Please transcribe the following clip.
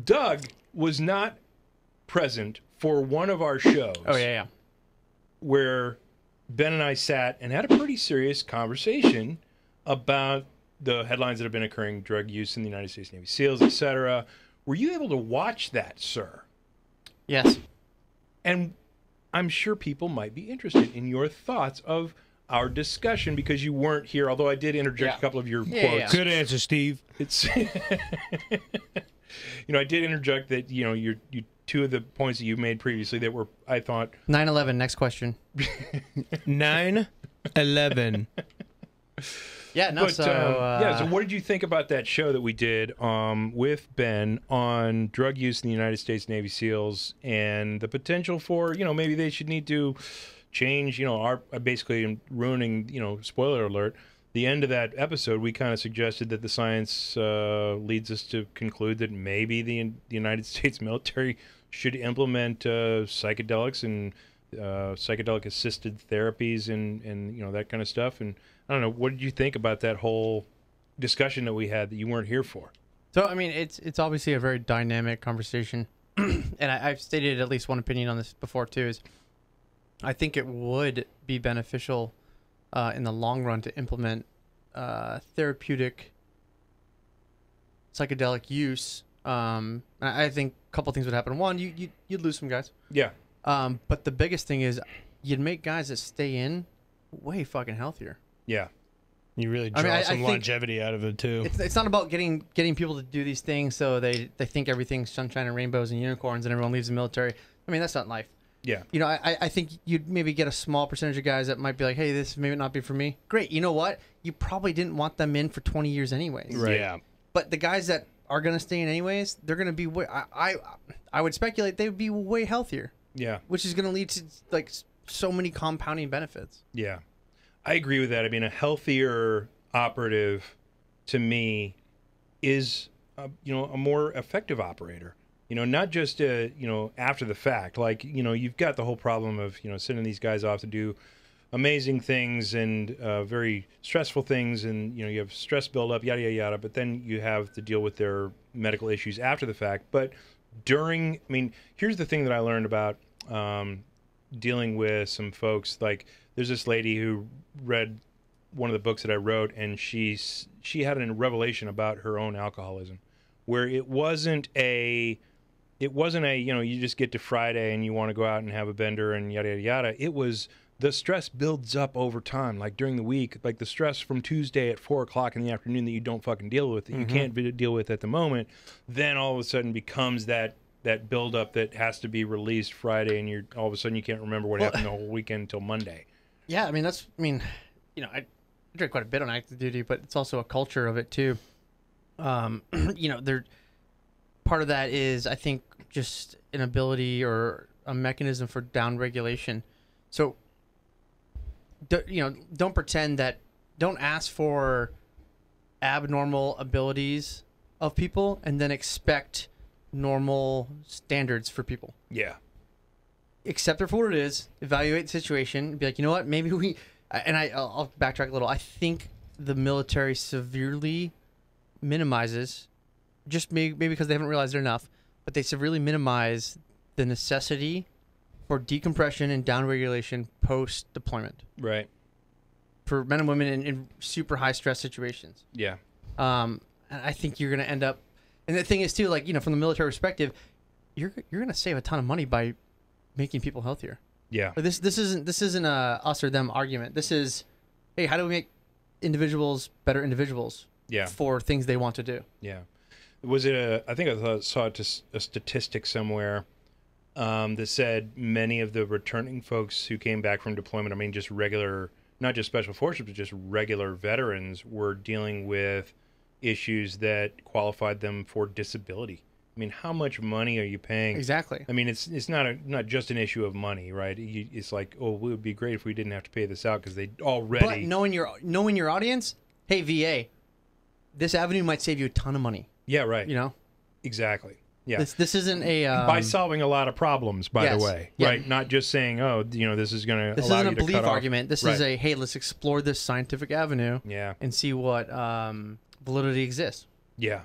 Doug was not present for one of our shows. Oh, yeah. Where Ben and I sat and had a pretty serious conversation about the headlines that have been occurring, drug use in the United States Navy SEALs, etc. Were you able to watch that, sir? Yes. And I'm sure people might be interested in your thoughts of our discussion because you weren't here, although I did interject a couple of your quotes. Yeah. Good answer, Steve. It's I did interject that, you two of the points that you made previously that were, I thought... 9/11, next question. 9/11. Yeah, no, so what did you think about that show that we did with Ben on drug use in the United States Navy SEALs and the potential for, maybe they should need to change, our basically ruining, spoiler alert, the end of that episode, we kind of suggested that the science leads us to conclude that maybe the United States military should implement psychedelics and psychedelic assisted therapies and that kind of stuff. And I don't know, what did you think about that whole discussion that we had that you weren't here for? So, I mean, it's obviously a very dynamic conversation. And I've stated at least one opinion on this before, too, is I think it would be beneficial in the long run to implement therapeutic psychedelic use. I think a couple things would happen. One, you'd lose some guys. Yeah. But the biggest thing is you'd make guys that stay in way fucking healthier. Yeah. You really draw some longevity out of it, too. It's not about getting people to do these things so they think everything's sunshine and rainbows and unicorns and everyone leaves the military. I mean, that's not life. Yeah. I think you'd maybe get a small percentage of guys that might be like, hey, this may not be for me. Great. You know what? You probably didn't want them in for 20 years anyways. Right. Yeah. But the guys that are going to stay in anyways, they're going to be I would speculate they would be way healthier. Yeah. Which is going to lead to like so many compounding benefits. Yeah. I agree with that. I mean, a healthier operative to me is a more effective operator. Not just after the fact. Like, you've got the whole problem of sending these guys off to do amazing things and very stressful things, and you have stress buildup, yada yada yada. But then you have to deal with their medical issues after the fact. But here's the thing that I learned about dealing with some folks. Like, there's this lady who read one of the books that I wrote, and she had a revelation about her own alcoholism, where it wasn't a you just get to Friday and you want to go out and have a bender and yada yada yada. It was the stress builds up over time, like during the week, like the stress from Tuesday at 4:00 in the afternoon that you don't fucking deal with, that you can't deal with at the moment, then all of a sudden becomes that buildup that has to be released Friday, and all of a sudden you can't remember what happened the whole weekend until Monday. Yeah, I drink quite a bit on active duty, but it's also a culture of it too. Part of that is, I think, just an ability or a mechanism for down regulation. So, don't pretend that, don't ask for abnormal abilities of people and then expect normal standards for people. Yeah. Accept it for what it is, evaluate the situation, be like, you know what, maybe I'll backtrack a little. I think the military severely minimizes, just maybe because they haven't realized it enough, but they severely minimize the necessity for decompression and downregulation post-deployment. Right. For men and women in super high stress situations. Yeah. And I think you're going to end up, and the thing is too, like, from the military perspective, you're going to save a ton of money by making people healthier. Yeah. But this isn't a us or them argument. This is, hey, how do we make individuals better individuals? Yeah. For things they want to do. Yeah. Was it I think I saw a statistic somewhere that said many of the returning folks who came back from deployment, just regular, not just special forces, but just regular veterans, were dealing with issues that qualified them for disability. How much money are you paying? Exactly. It's not just an issue of money, right? It's like, oh, it would be great if we didn't have to pay this out because they already. But knowing your audience, hey, VA, this avenue might save you a ton of money. Yeah, right. Exactly. Yeah. This isn't a by solving a lot of problems, by the way, right? Not just saying, oh, this is going to. This allow isn't you a to belief cut argument. Off. This is a, hey, let's explore this scientific avenue. Yeah. And see what validity exists. Yeah.